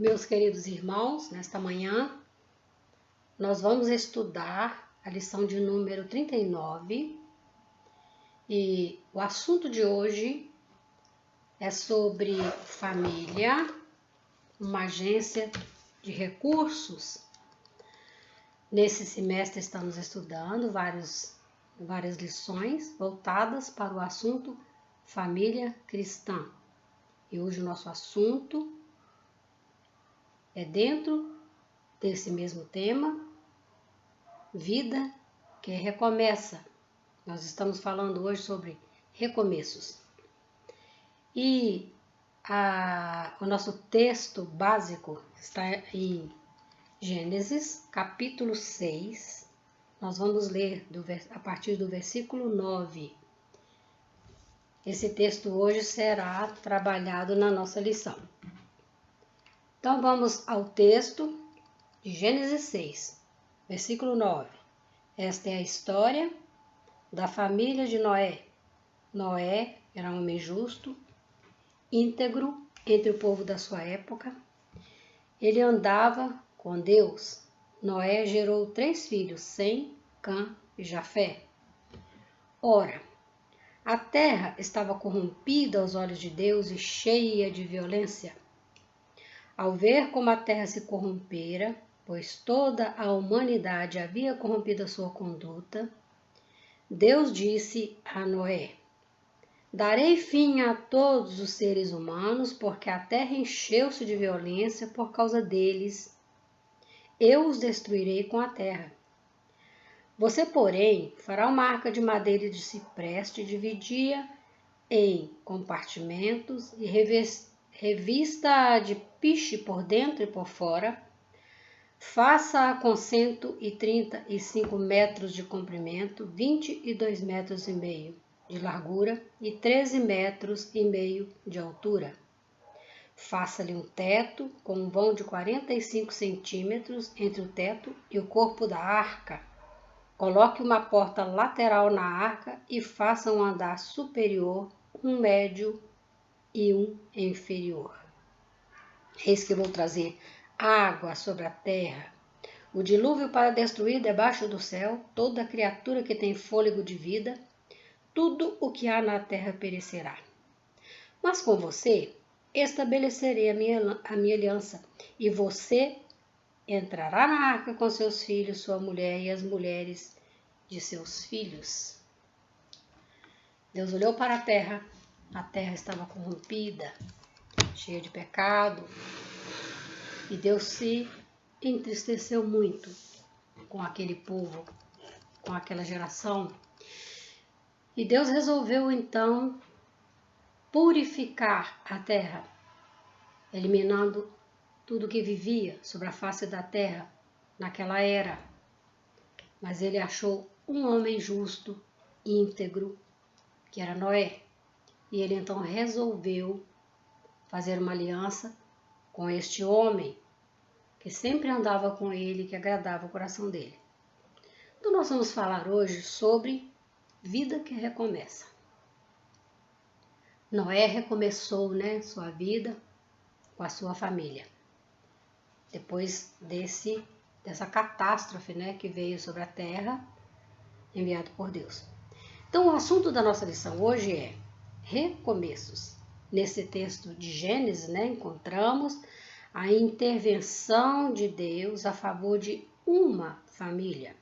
Meus queridos irmãos, nesta manhã nós vamos estudar a lição de número 39 e o assunto de hoje é sobre família, uma agência de recursos. Nesse semestre estamos estudando várias lições voltadas para o assunto família cristã. E hoje o nosso assunto é dentro desse mesmo tema, vida que recomeça. Nós estamos falando hoje sobre recomeços. E o nosso texto básico está em Gênesis, capítulo 6. Nós vamos ler a partir do versículo 9. Esse texto hoje será trabalhado na nossa lição. Então vamos ao texto de Gênesis 6, versículo 9. Esta é a história da família de Noé. Noé era um homem justo, íntegro entre o povo da sua época. Ele andava com Deus. Noé gerou 3 filhos, Sem, Cã e Jafé. Ora, a terra estava corrompida aos olhos de Deus e cheia de violência. Ao ver como a terra se corrompera, pois toda a humanidade havia corrompido a sua conduta, Deus disse a Noé: darei fim a todos os seres humanos, porque a terra encheu-se de violência por causa deles. Eu os destruirei com a terra. Você, porém, fará uma arca de madeira de cipreste, dividia em compartimentos e revista de piche por dentro e por fora. Faça-a com 135 metros de comprimento, 22 metros e meio de largura e 13 metros e meio de altura. Faça-lhe um teto com um vão de 45 centímetros entre o teto e o corpo da arca. Coloque uma porta lateral na arca e faça um andar superior, um médio e um inferior. Eis que vou trazer água sobre a terra, o dilúvio para destruir debaixo do céu toda criatura que tem fôlego de vida. Tudo o que há na terra perecerá. Mas com você estabelecerei a minha aliança, e você entrará na arca com seus filhos, sua mulher e as mulheres de seus filhos. Deus olhou para a terra estava corrompida, cheia de pecado, e Deus se entristeceu muito com aquele povo, com aquela geração. E Deus resolveu então purificar a terra, eliminando tudo que vivia sobre a face da terra naquela era. Mas ele achou um homem justo, íntegro, que era Noé. E ele então resolveu fazer uma aliança com este homem, que sempre andava com ele, que agradava o coração dele. Então nós vamos falar hoje sobre vida que recomeça. Noé recomeçou, sua vida com a sua família. Depois dessa catástrofe, que veio sobre a terra, enviado por Deus. Então o assunto da nossa lição hoje é recomeços. Nesse texto de Gênesis, encontramos a intervenção de Deus a favor de uma família,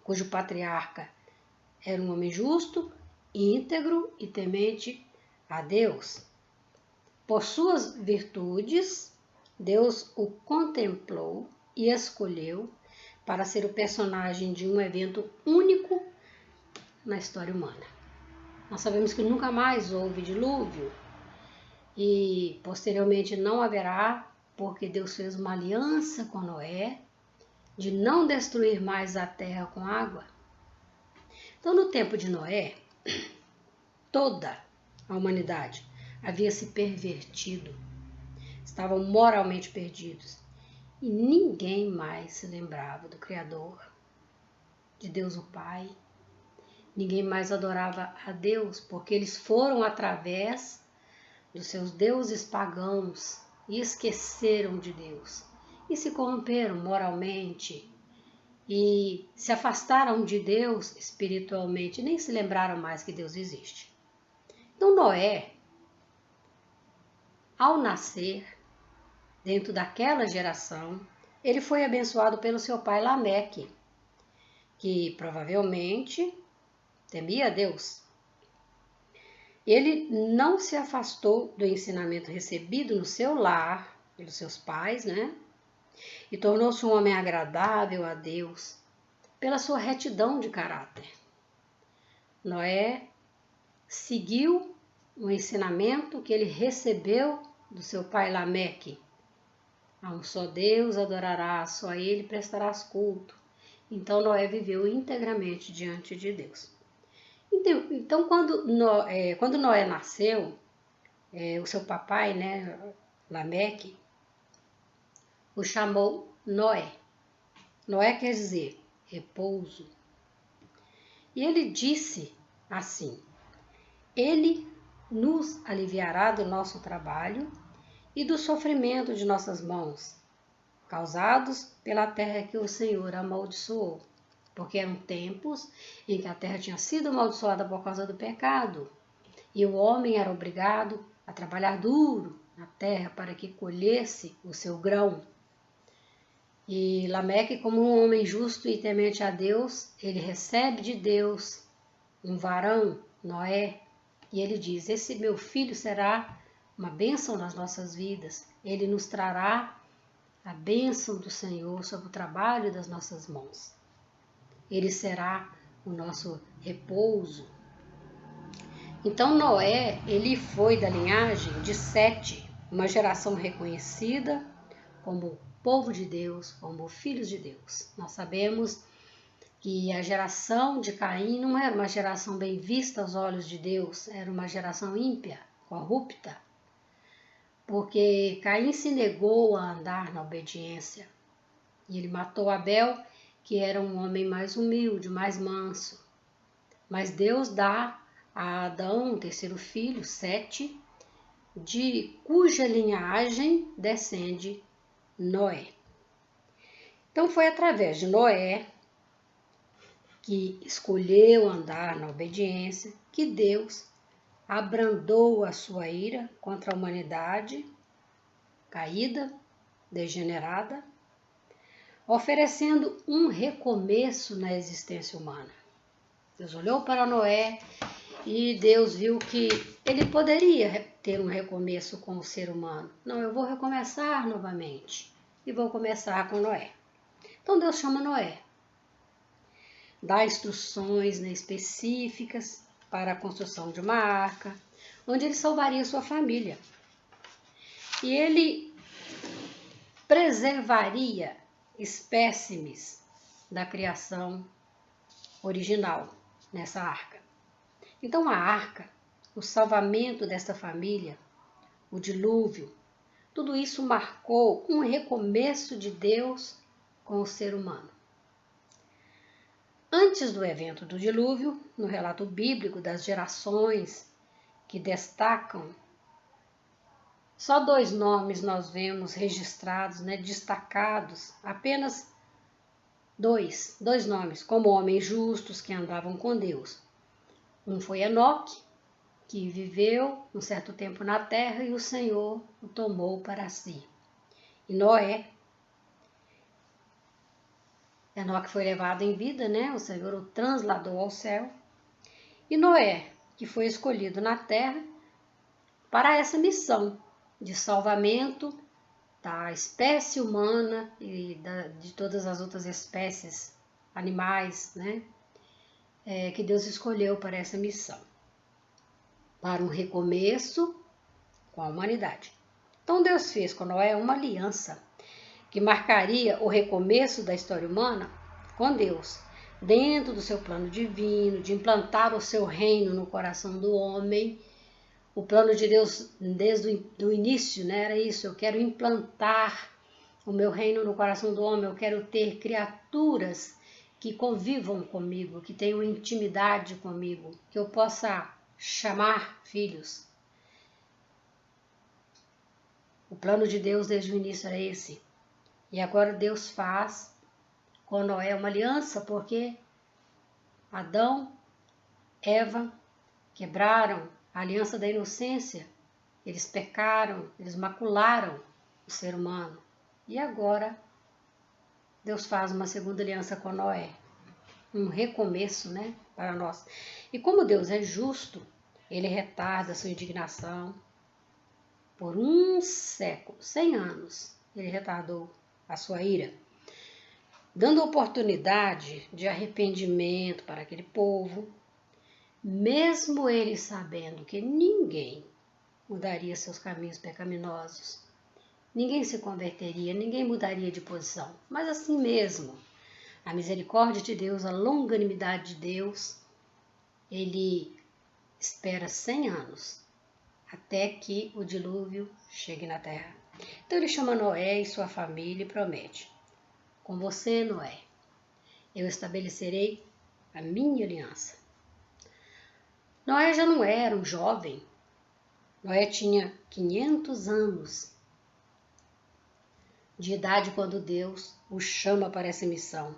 cujo patriarca era um homem justo, íntegro e temente a Deus. Por suas virtudes, Deus o contemplou e escolheu para ser o personagem de um evento único na história humana. Nós sabemos que nunca mais houve dilúvio e posteriormente não haverá, porque Deus fez uma aliança com Noé de não destruir mais a terra com água. Então, no tempo de Noé, toda a humanidade havia se pervertido, estavam moralmente perdidos e ninguém mais se lembrava do Criador, de Deus o Pai. Ninguém mais adorava a Deus, porque eles foram através dos seus deuses pagãos e esqueceram de Deus, e se corromperam moralmente, e se afastaram de Deus espiritualmente, nem se lembraram mais que Deus existe. Então Noé, ao nascer, dentro daquela geração, ele foi abençoado pelo seu pai Lameque, que provavelmente temia a Deus. Ele não se afastou do ensinamento recebido no seu lar, pelos seus pais, né? E tornou-se um homem agradável a Deus pela sua retidão de caráter. Noé seguiu o ensinamento que ele recebeu do seu pai Lameque. A um só Deus adorarás, só a ele prestarás culto. Então Noé viveu integramente diante de Deus. Então quando Noé nasceu, o seu papai, né, Lameque, o chamou Noé. Noé quer dizer repouso. E ele disse assim: ele nos aliviará do nosso trabalho e do sofrimento de nossas mãos, causados pela terra que o Senhor amaldiçoou. Porque eram tempos em que a terra tinha sido amaldiçoada por causa do pecado, e o homem era obrigado a trabalhar duro na terra para que colhesse o seu grão. E Lameque, como um homem justo e temente a Deus, ele recebe de Deus um varão, Noé, e ele diz: esse meu filho será uma bênção nas nossas vidas, ele nos trará a bênção do Senhor sobre o trabalho das nossas mãos. Ele será o nosso repouso. Então Noé, ele foi da linhagem de Sete, uma geração reconhecida como povo de Deus, como filhos de Deus. Nós sabemos que a geração de Caim não era uma geração bem vista aos olhos de Deus, era uma geração ímpia, corrupta, porque Caim se negou a andar na obediência. E ele matou Abel, que era um homem mais humilde, mais manso. Mas Deus dá a Adão, o terceiro filho, Sete, de cuja linhagem descende Noé. Então foi através de Noé, que escolheu andar na obediência, que Deus abrandou a sua ira contra a humanidade caída, degenerada, oferecendo um recomeço na existência humana. Deus olhou para Noé e Deus viu que ele poderia ter um recomeço com o ser humano. Não, eu vou recomeçar novamente e vou começar com Noé. Então Deus chama Noé, dá instruções, né, específicas para a construção de uma arca, onde ele salvaria sua família. E ele preservaria espécimes da criação original nessa arca. Então a arca, o salvamento desta família, o dilúvio, tudo isso marcou um recomeço de Deus com o ser humano. Antes do evento do dilúvio, no relato bíblico das gerações que destacam, só 2 nomes nós vemos registrados, né, destacados, apenas dois nomes, como homens justos que andavam com Deus. Um foi Enoque, que viveu um certo tempo na terra e o Senhor o tomou para si. E Noé, Enoque foi levado em vida, né? O Senhor o transladou ao céu. E Noé, que foi escolhido na terra para essa missão de salvamento da espécie humana e de todas as outras espécies animais, né? Que Deus escolheu para essa missão, para um recomeço com a humanidade. Então Deus fez com Noé uma aliança que marcaria o recomeço da história humana com Deus, dentro do seu plano divino, de implantar o seu reino no coração do homem. O plano de Deus desde o início, né, era isso: eu quero implantar o meu reino no coração do homem, eu quero ter criaturas que convivam comigo, que tenham intimidade comigo, que eu possa chamar filhos. O plano de Deus desde o início era esse. E agora Deus faz com Noé uma aliança, porque Adão, Eva quebraram a aliança da inocência. Eles pecaram, eles macularam o ser humano. E agora Deus faz uma segunda aliança com Noé. Um recomeço, né, para nós. E como Deus é justo, ele retarda a sua indignação. Por um século, 100 anos, ele retardou a sua ira, dando oportunidade de arrependimento para aquele povo, mesmo ele sabendo que ninguém mudaria seus caminhos pecaminosos, ninguém se converteria, ninguém mudaria de posição. Mas assim mesmo, a misericórdia de Deus, a longanimidade de Deus, ele espera 100 anos até que o dilúvio chegue na terra. Então ele chama Noé e sua família e promete: com você, Noé, eu estabelecerei a minha aliança. Noé já não era um jovem. Noé tinha 500 anos de idade quando Deus o chama para essa missão.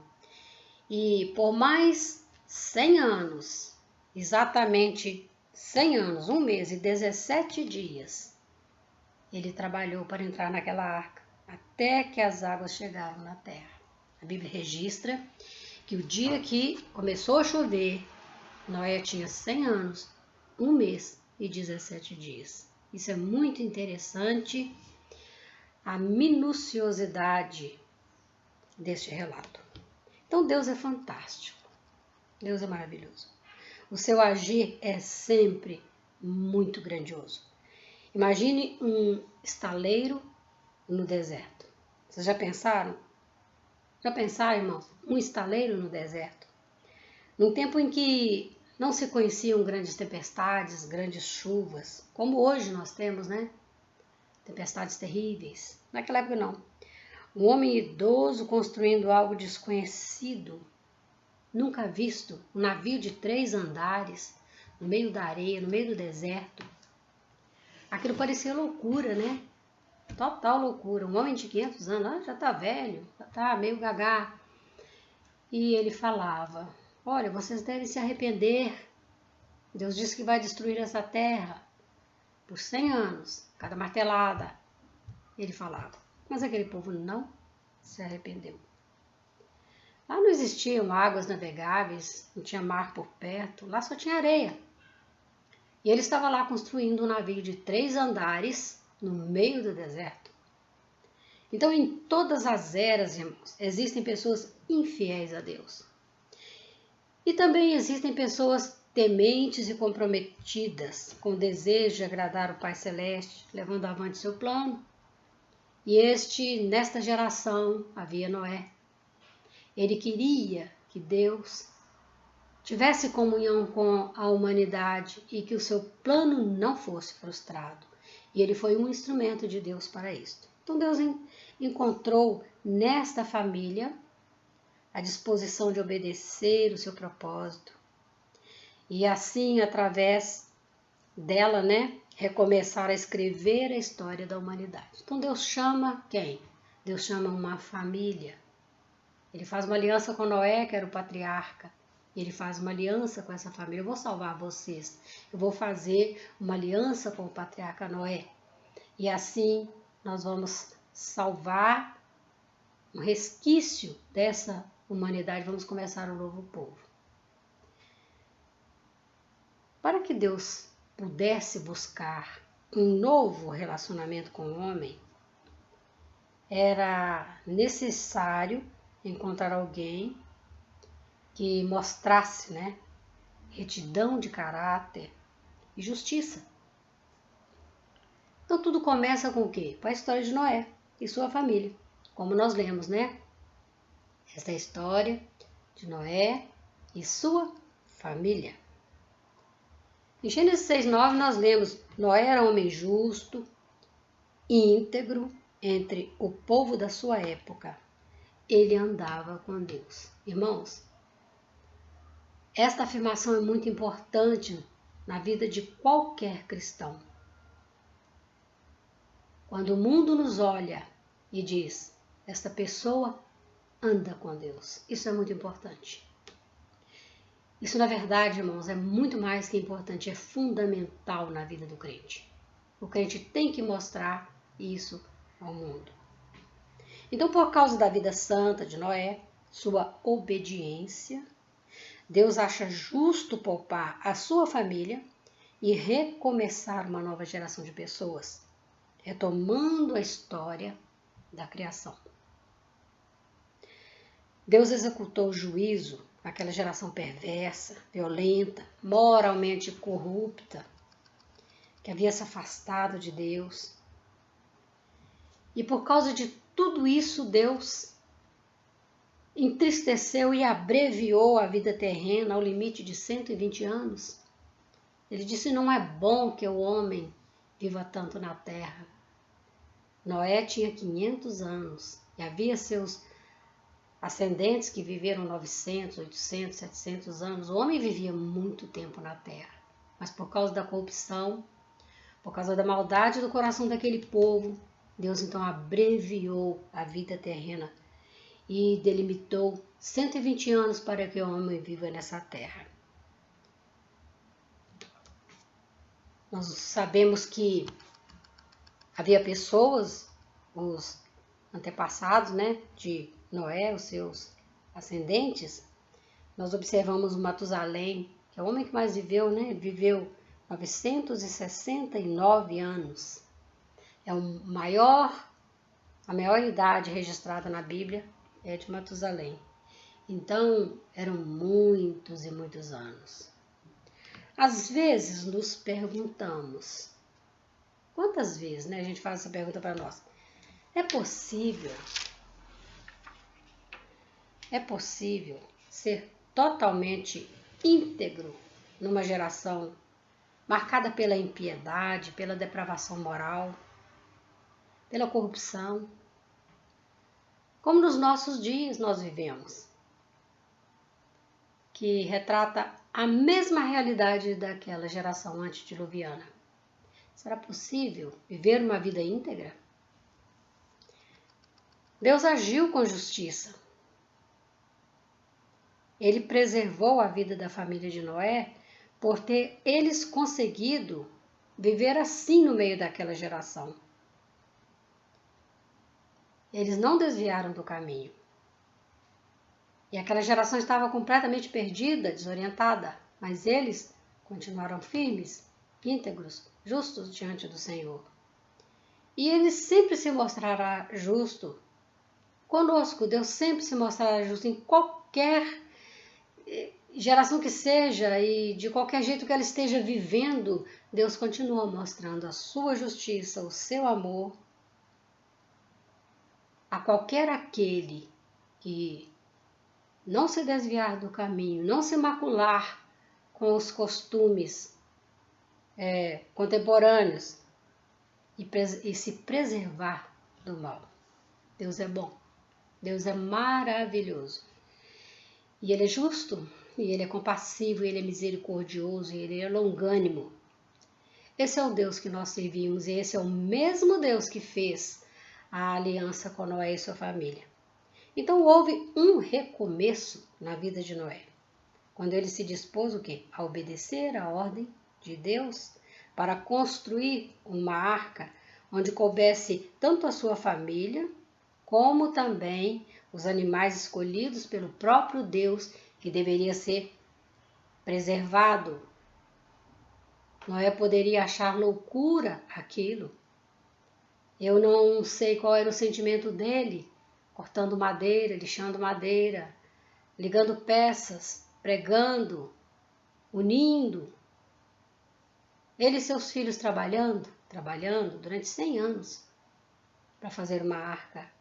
E por mais 100 anos, exatamente 100 anos, 1 mês e 17 dias, ele trabalhou para entrar naquela arca, até que as águas chegaram na terra. A Bíblia registra que o dia que começou a chover, Noé tinha 100 anos, 1 mês e 17 dias. Isso é muito interessante, a minuciosidade deste relato. Então Deus é fantástico, Deus é maravilhoso. O seu agir é sempre muito grandioso. Imagine um estaleiro no deserto. Vocês já pensaram? Já pensaram, irmãos? Um estaleiro no deserto? Num tempo em que não se conheciam grandes tempestades, grandes chuvas, como hoje nós temos, né? Tempestades terríveis. Naquela época não. Um homem idoso construindo algo desconhecido, nunca visto, um navio de 3 andares, no meio da areia, no meio do deserto. Aquilo parecia loucura, né? Total loucura. Um homem de 500 anos, já tá velho, já tá meio gagá. E ele falava: olha, vocês devem se arrepender. Deus disse que vai destruir essa terra por 100 anos, cada martelada. Ele falava. Mas aquele povo não se arrependeu. Lá não existiam águas navegáveis, não tinha mar por perto, lá só tinha areia. E ele estava lá construindo um navio de 3 andares no meio do deserto. Então, em todas as eras, irmãos, existem pessoas infiéis a Deus. E também existem pessoas tementes e comprometidas, com o desejo de agradar o Pai Celeste, levando avante seu plano. E nesta geração, havia Noé. Ele queria que Deus tivesse comunhão com a humanidade e que o seu plano não fosse frustrado. E ele foi um instrumento de Deus para isto. Então Deus encontrou nesta família a disposição de obedecer o seu propósito. E assim, através dela, né, recomeçar a escrever a história da humanidade. Então Deus chama quem? Deus chama uma família. Ele faz uma aliança com Noé, que era o patriarca. Ele faz uma aliança com essa família. Eu vou salvar vocês. Eu vou fazer uma aliança com o patriarca Noé. E assim nós vamos salvar um resquício dessa humanidade. Vamos começar um novo povo. Para que Deus pudesse buscar um novo relacionamento com o homem, era necessário encontrar alguém que mostrasse, né, retidão de caráter e justiça. Então tudo começa com o quê? Com a história de Noé e sua família, como nós lemos, né? Esta é a história de Noé e sua família. Em Gênesis 6:9 nós lemos: Noé era um homem justo, íntegro entre o povo da sua época. Ele andava com Deus. Irmãos, esta afirmação é muito importante na vida de qualquer cristão. Quando o mundo nos olha e diz, esta pessoa anda com Deus. Isso é muito importante. Isso, na verdade, irmãos, é muito mais que importante, é fundamental na vida do crente. O crente tem que mostrar isso ao mundo. Então, por causa da vida santa de Noé, sua obediência, Deus acha justo poupar a sua família e recomeçar uma nova geração de pessoas, retomando a história da criação. Deus executou o juízo àquela geração perversa, violenta, moralmente corrupta, que havia se afastado de Deus. E por causa de tudo isso, Deus entristeceu e abreviou a vida terrena ao limite de 120 anos. Ele disse, não é bom que o homem viva tanto na terra. Noé tinha 500 anos e havia seus ascendentes que viveram 900, 800, 700 anos. O homem vivia muito tempo na terra, mas por causa da corrupção, por causa da maldade do coração daquele povo, Deus então abreviou a vida terrena e delimitou 120 anos para que o homem viva nessa terra. Nós sabemos que havia pessoas, os antepassados, de Noé, os seus ascendentes. Nós observamos o Matusalém, que é o homem que mais viveu, viveu 969 anos. É a maior idade registrada na Bíblia é de Matusalém. Então, eram muitos e muitos anos. Às vezes nos perguntamos, quantas vezes a gente faz essa pergunta para nós? É possível ser totalmente íntegro numa geração marcada pela impiedade, pela depravação moral, pela corrupção, como nos nossos dias nós vivemos, que retrata a mesma realidade daquela geração antediluviana? Será possível viver uma vida íntegra? Deus agiu com justiça. Ele preservou a vida da família de Noé por ter eles conseguido viver assim no meio daquela geração. Eles não desviaram do caminho. E aquela geração estava completamente perdida, desorientada, mas eles continuaram firmes, íntegros, justos diante do Senhor. E ele sempre se mostrará justo conosco. Deus sempre se mostrará justo em qualquer geração que seja e de qualquer jeito que ela esteja vivendo. Deus continua mostrando a sua justiça, o seu amor a qualquer aquele que não se desviar do caminho, não se macular com os costumes contemporâneos e se preservar do mal. Deus é bom, Deus é maravilhoso. E Ele é justo, e Ele é compassivo, e Ele é misericordioso, e Ele é longânimo. Esse é o Deus que nós servimos, e esse é o mesmo Deus que fez a aliança com Noé e sua família. Então houve um recomeço na vida de Noé, quando ele se dispôs a obedecer a ordem de Deus para construir uma arca onde coubesse tanto a sua família, como também os animais escolhidos pelo próprio Deus, que deveria ser preservado. Noé poderia achar loucura aquilo. Eu não sei qual era o sentimento dele, cortando madeira, lixando madeira, ligando peças, pregando, unindo. Ele e seus filhos trabalhando durante 100 anos para fazer uma arca.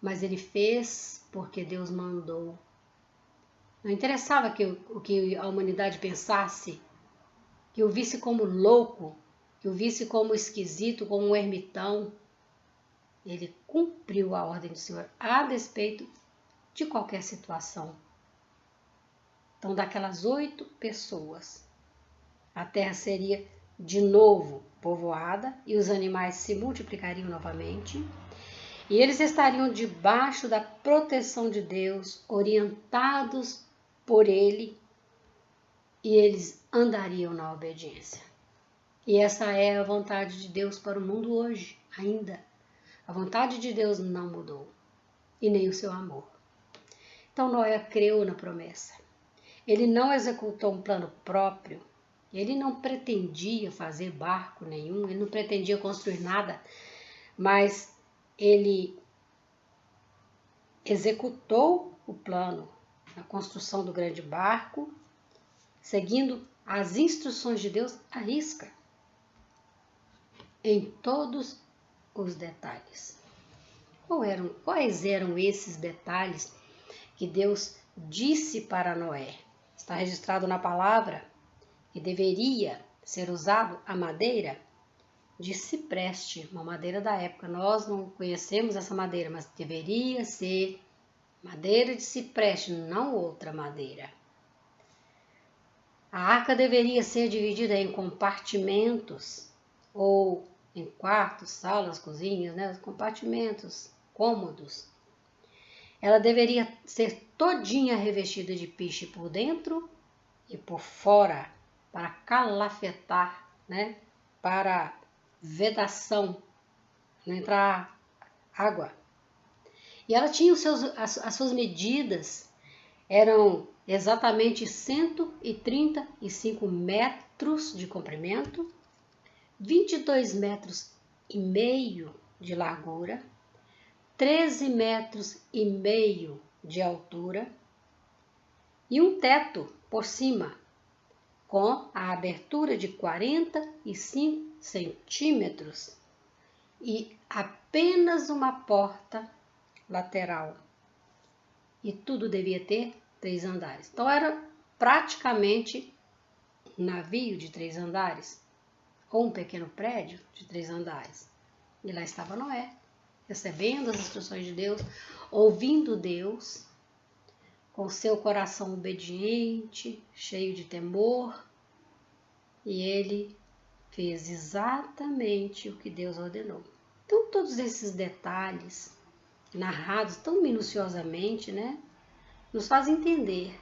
Mas ele fez porque Deus mandou. Não interessava o que a humanidade pensasse, que o visse como louco, que o visse como esquisito, como um ermitão. Ele cumpriu a ordem do Senhor a despeito de qualquer situação. Então, daquelas 8 pessoas, a terra seria de novo povoada e os animais se multiplicariam novamente. E eles estariam debaixo da proteção de Deus, orientados por Ele, e eles andariam na obediência. E essa é a vontade de Deus para o mundo hoje, ainda. A vontade de Deus não mudou, e nem o seu amor. Então Noé creu na promessa. Ele não executou um plano próprio, ele não pretendia fazer barco nenhum, ele não pretendia construir nada, mas ele executou o plano na construção do grande barco, seguindo as instruções de Deus à risca, em todos os detalhes. Quais eram esses detalhes que Deus disse para Noé? Está registrado na palavra que deveria ser usado a madeira de cipreste, uma madeira da época. Nós não conhecemos essa madeira, mas deveria ser madeira de cipreste, não outra madeira. A arca deveria ser dividida em compartimentos, ou em quartos, salas, cozinhas, né? Compartimentos, cômodos. Ela deveria ser todinha revestida de piche por dentro e por fora, para calafetar, né? Para vedação, não entrar água. E ela tinha as suas medidas, eram exatamente 135 metros de comprimento, 22 metros e meio de largura, 13 metros e meio de altura e um teto por cima, com a abertura de 45 centímetros e apenas uma porta lateral. E tudo devia ter 3 andares. Então era praticamente um navio de 3 andares, ou um pequeno prédio de 3 andares. E lá estava Noé, recebendo as instruções de Deus, ouvindo Deus, com seu coração obediente, cheio de temor, e ele fez exatamente o que Deus ordenou. Então todos esses detalhes, narrados tão minuciosamente, né, nos fazem entender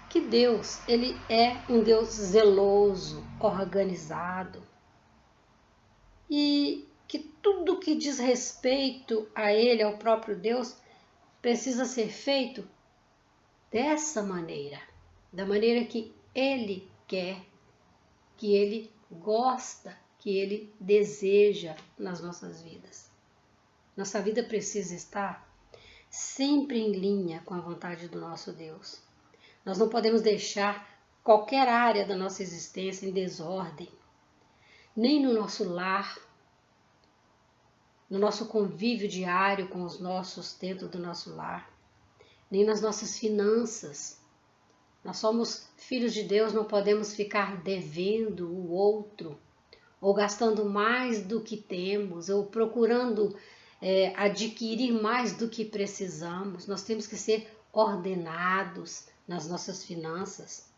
que Deus, ele é um Deus zeloso, organizado, e que tudo que diz respeito a Ele, ao próprio Deus, precisa ser feito dessa maneira, da maneira que Ele quer, que Ele gosta, que Ele deseja nas nossas vidas. Nossa vida precisa estar sempre em linha com a vontade do nosso Deus. Nós não podemos deixar qualquer área da nossa existência em desordem, nem no nosso lar, no nosso convívio diário com os nossos dentro do nosso lar, nem nas nossas finanças. Nós somos filhos de Deus, não podemos ficar devendo o outro, ou gastando mais do que temos, ou procurando adquirir mais do que precisamos. Nós temos que ser ordenados nas nossas finanças.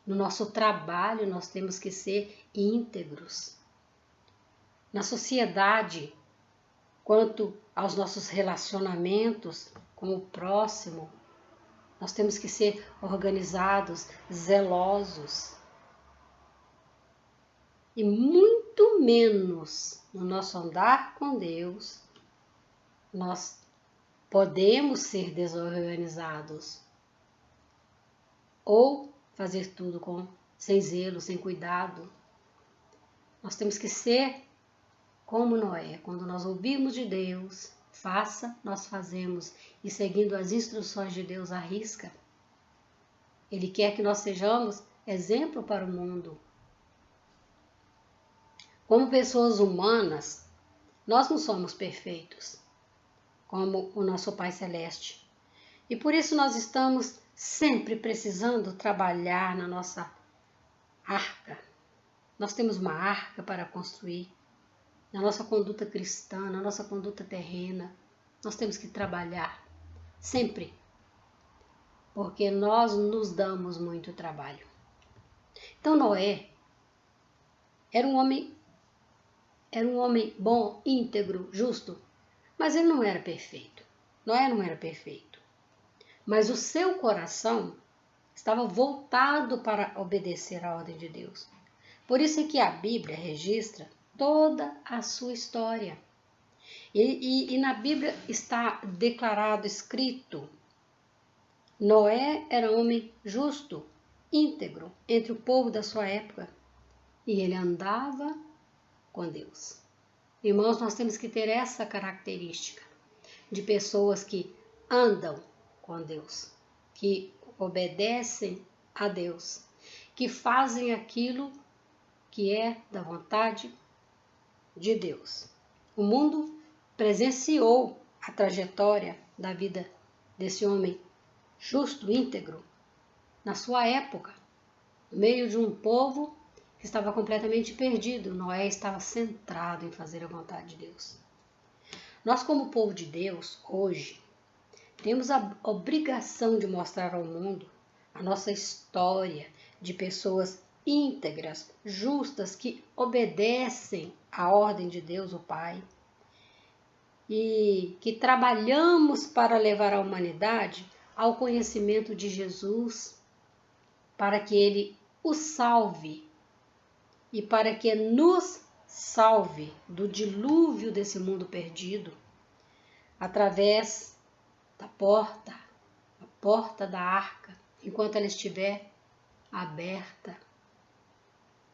No nosso trabalho, nós temos que ser íntegros. Na sociedade, quanto aos nossos relacionamentos com o próximo, nós temos que ser organizados, zelosos. E muito menos no nosso andar com Deus, nós podemos ser desorganizados ou fazer tudo sem zelo, sem cuidado. Nós temos que ser como Noé. Quando nós ouvimos de Deus, faça, nós fazemos, e seguindo as instruções de Deus à risca. Ele quer que nós sejamos exemplo para o mundo. Como pessoas humanas, nós não somos perfeitos, como o nosso Pai Celeste. E por isso nós estamos sempre precisando trabalhar na nossa arca. Nós temos uma arca para construir. Na nossa conduta cristã, na nossa conduta terrena, nós temos que trabalhar sempre, porque nós nos damos muito trabalho. Então Noé, era um homem bom, íntegro, justo, mas ele não era perfeito. Noé não era perfeito. Mas o seu coração estava voltado para obedecer à ordem de Deus. Por isso é que a Bíblia registra toda a sua história. E na Bíblia está declarado, escrito, Noé era homem justo, íntegro, entre o povo da sua época. E ele andava com Deus. Irmãos, nós temos que ter essa característica de pessoas que andam com Deus, que obedecem a Deus, que fazem aquilo que é da vontade de Deus. O mundo presenciou a trajetória da vida desse homem justo, íntegro, na sua época, no meio de um povo que estava completamente perdido. Noé estava centrado em fazer a vontade de Deus. Nós, como povo de Deus, hoje, temos a obrigação de mostrar ao mundo a nossa história de pessoas íntegras, justas, que obedecem à ordem de Deus, o Pai, e que trabalhamos para levar a humanidade ao conhecimento de Jesus, para que Ele os salve e para que nos salve do dilúvio desse mundo perdido, através da porta, a porta da arca, enquanto ela estiver aberta,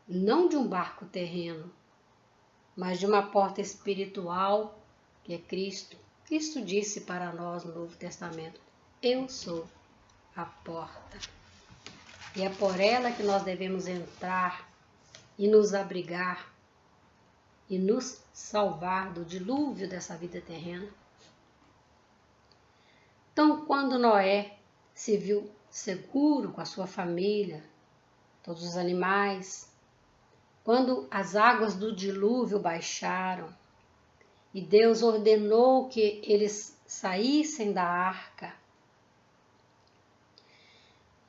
não de um barco terreno, mas de uma porta espiritual, que é Cristo. Cristo disse para nós no Novo Testamento, eu sou a porta. E é por ela que nós devemos entrar e nos abrigar e nos salvar do dilúvio dessa vida terrena. Então, quando Noé se viu seguro com a sua família, todos os animais, quando as águas do dilúvio baixaram e Deus ordenou que eles saíssem da arca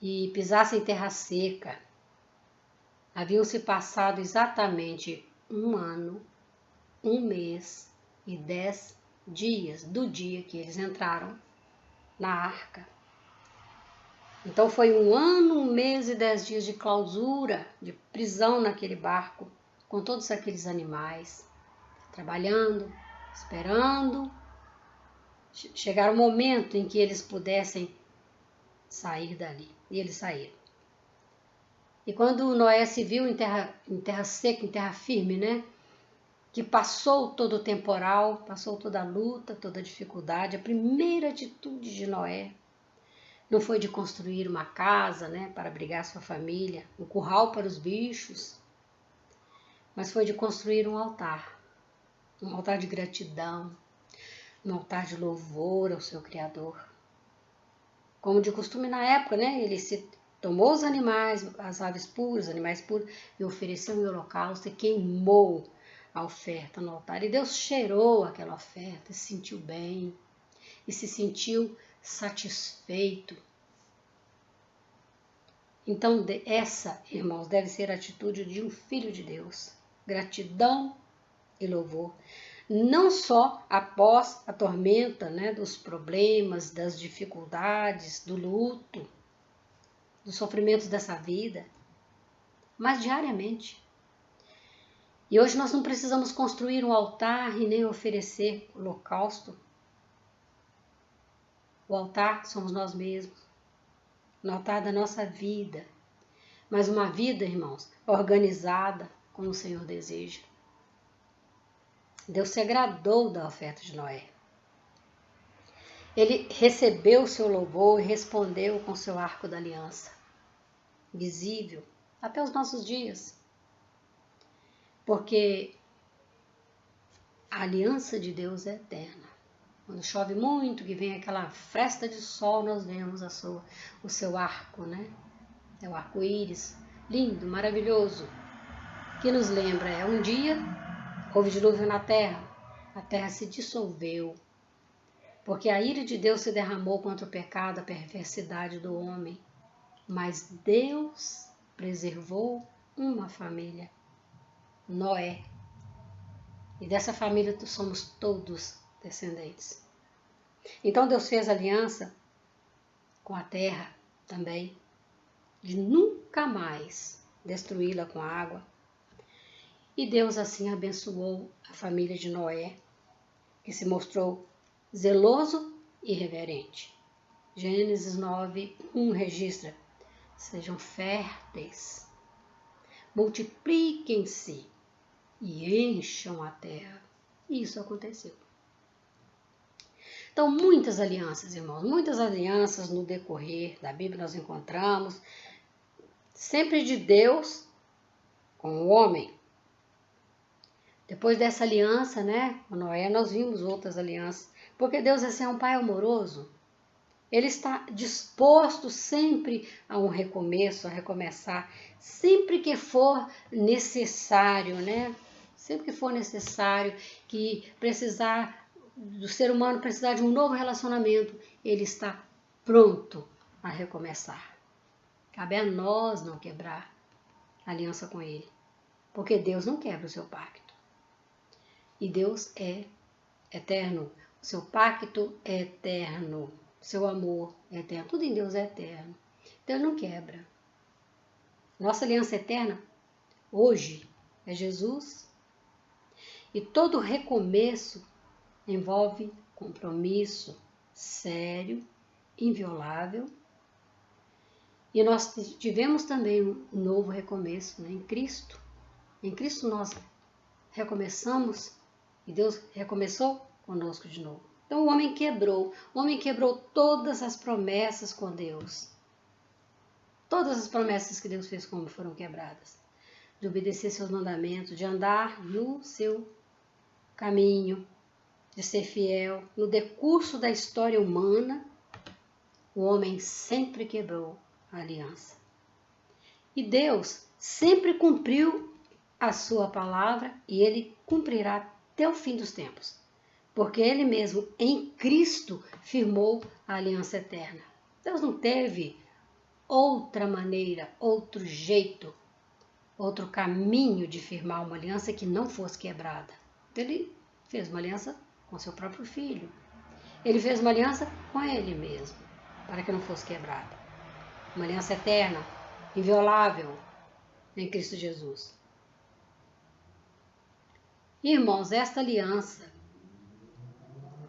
e pisassem terra seca, haviam se passado exatamente 1 ano, 1 mês e 10 dias do dia que eles entraram na arca. Então foi 1 ano, 1 mês e 10 dias de clausura, de prisão naquele barco, com todos aqueles animais, trabalhando, esperando chegar o momento em que eles pudessem sair dali. E eles saíram. E quando Noé se viu em terra seca, em terra firme, né? Que passou todo o temporal, passou toda a luta, toda a dificuldade, a primeira atitude de Noé não foi de construir uma casa, né, para abrigar sua família, um curral para os bichos, mas foi de construir um altar de gratidão, um altar de louvor ao seu Criador. Como de costume na época, né, ele se tomou os animais, as aves puras, os animais puros, e ofereceu em holocausto e queimou a oferta no altar. E Deus cheirou aquela oferta e se sentiu bem, e se sentiu satisfeito. Então, essa, irmãos, deve ser a atitude de um filho de Deus. Gratidão e louvor. Não só após a tormenta, né, dos problemas, das dificuldades, do luto, dos sofrimentos dessa vida, mas diariamente. E hoje nós não precisamos construir um altar e nem oferecer holocausto. O altar somos nós mesmos, o altar da nossa vida, mas uma vida, irmãos, organizada como o Senhor deseja. Deus se agradou da oferta de Noé. Ele recebeu o seu louvor e respondeu com seu arco da aliança, visível até os nossos dias. Porque a aliança de Deus é eterna. Quando chove muito, que vem aquela fresta de sol, nós vemos o seu arco, né? É o arco-íris, lindo, maravilhoso, que nos lembra, um dia houve dilúvio na terra, a terra se dissolveu, porque a ira de Deus se derramou contra o pecado, a perversidade do homem, mas Deus preservou uma família. Noé. E dessa família somos todos descendentes. Então Deus fez aliança com a terra também, de nunca mais destruí-la com água. E Deus assim abençoou a família de Noé, que se mostrou zeloso e reverente. Gênesis 9:1 registra: sejam férteis, multipliquem-se e encham a terra. E isso aconteceu. Então, muitas alianças, irmãos, muitas alianças no decorrer da Bíblia nós encontramos, sempre de Deus com o homem. Depois dessa aliança, com Noé, nós vimos outras alianças, porque Deus é um Pai amoroso. Ele está disposto sempre a um recomeço, a recomeçar, sempre que for necessário, Sempre que for necessário, que do ser humano precisar de um novo relacionamento, ele está pronto a recomeçar. Cabe a nós não quebrar a aliança com ele, porque Deus não quebra o seu pacto. E Deus é eterno, o seu pacto é eterno, o seu amor é eterno, tudo em Deus é eterno. Então ele não quebra. Nossa aliança eterna, hoje, é Jesus. E todo recomeço envolve compromisso sério, inviolável. E nós tivemos também um novo recomeço em Cristo. Em Cristo nós recomeçamos e Deus recomeçou conosco de novo. Então o homem quebrou todas as promessas com Deus. Todas as promessas que Deus fez com foram quebradas. De obedecer seus mandamentos, de andar no seu caminho, de ser fiel. No decurso da história humana, o homem sempre quebrou a aliança. E Deus sempre cumpriu a sua palavra e ele cumprirá até o fim dos tempos. Porque ele mesmo, em Cristo, firmou a aliança eterna. Deus não teve outra maneira, outro jeito, outro caminho de firmar uma aliança que não fosse quebrada. Então, ele fez uma aliança com seu próprio filho. Ele fez uma aliança com ele mesmo, para que não fosse quebrada. Uma aliança eterna, inviolável, em Cristo Jesus. Irmãos, esta aliança,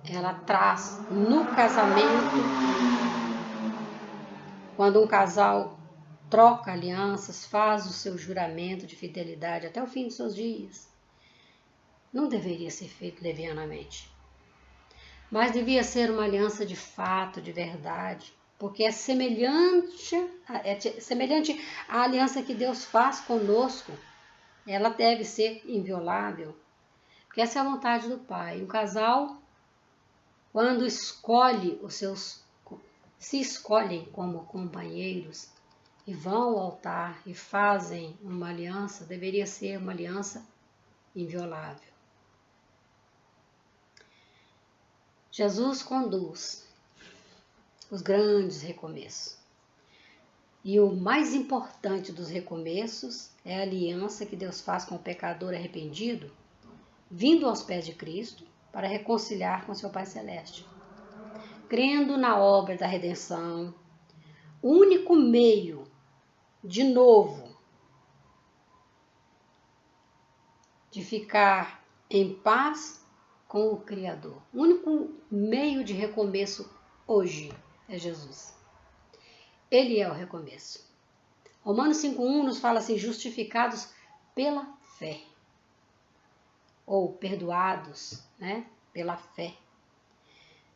ela traz no casamento, quando um casal troca alianças, faz o seu juramento de fidelidade até o fim de seus dias, não deveria ser feito levianamente. Mas devia ser uma aliança de fato, de verdade, porque é semelhante à aliança que Deus faz conosco. Ela deve ser inviolável, porque essa é a vontade do Pai. Um casal, quando se escolhem como companheiros e vão ao altar e fazem uma aliança, deveria ser uma aliança inviolável. Jesus conduz os grandes recomeços. E o mais importante dos recomeços é a aliança que Deus faz com o pecador arrependido, vindo aos pés de Cristo para reconciliar com seu Pai Celeste. Crendo na obra da redenção, o único meio, de novo, de ficar em paz com o Criador. O único meio de recomeço hoje é Jesus. Ele é o recomeço. Romanos 5:1 nos fala assim: justificados pela fé. Ou perdoados, pela fé.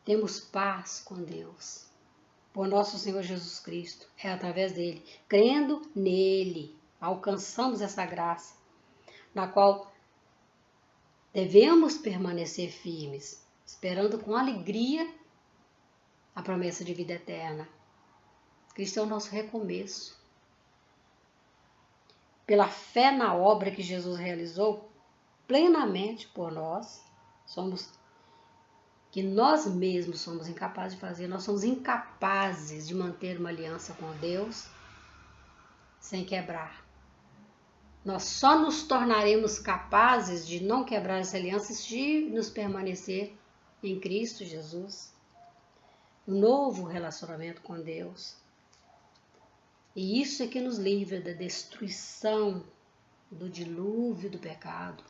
Temos paz com Deus. Por nosso Senhor Jesus Cristo. É através dele. Crendo nele, alcançamos essa graça, na qual devemos permanecer firmes, esperando com alegria a promessa de vida eterna. Cristo é o nosso recomeço. Pela fé na obra que Jesus realizou plenamente por nós, que nós mesmos somos incapazes de fazer, nós somos incapazes de manter uma aliança com Deus sem quebrar. Nós só nos tornaremos capazes de não quebrar essa aliança se nos permanecer em Cristo Jesus. Um novo relacionamento com Deus. E isso é que nos livra da destruição, do dilúvio do pecado.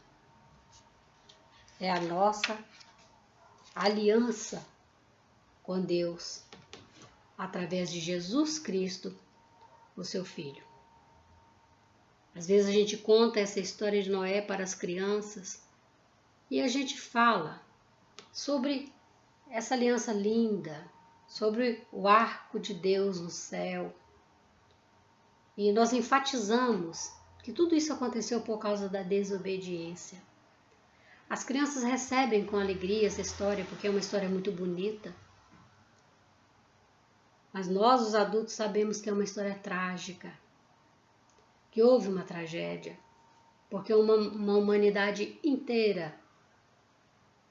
É a nossa aliança com Deus, através de Jesus Cristo, o seu Filho. Às vezes a gente conta essa história de Noé para as crianças e a gente fala sobre essa aliança linda, sobre o arco de Deus no céu. E nós enfatizamos que tudo isso aconteceu por causa da desobediência. As crianças recebem com alegria essa história porque é uma história muito bonita. Mas nós, os adultos, sabemos que é uma história trágica, que houve uma tragédia, porque uma humanidade inteira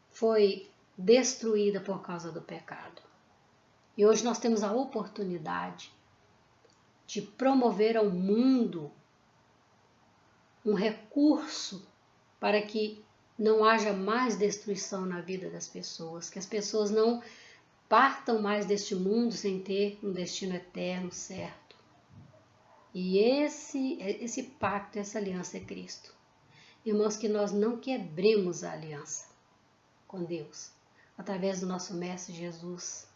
foi destruída por causa do pecado. E hoje nós temos a oportunidade de promover ao mundo um recurso para que não haja mais destruição na vida das pessoas, que as pessoas não partam mais deste mundo sem ter um destino eterno certo. E esse pacto, essa aliança é Cristo. Irmãos, que nós não quebremos a aliança com Deus, através do nosso Mestre Jesus,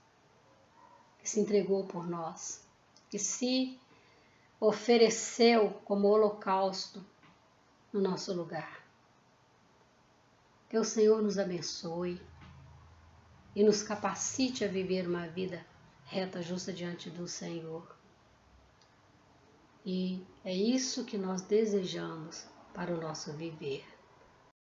que se entregou por nós, que se ofereceu como holocausto no nosso lugar. Que o Senhor nos abençoe e nos capacite a viver uma vida reta, justa diante do Senhor. E é isso que nós desejamos para o nosso viver.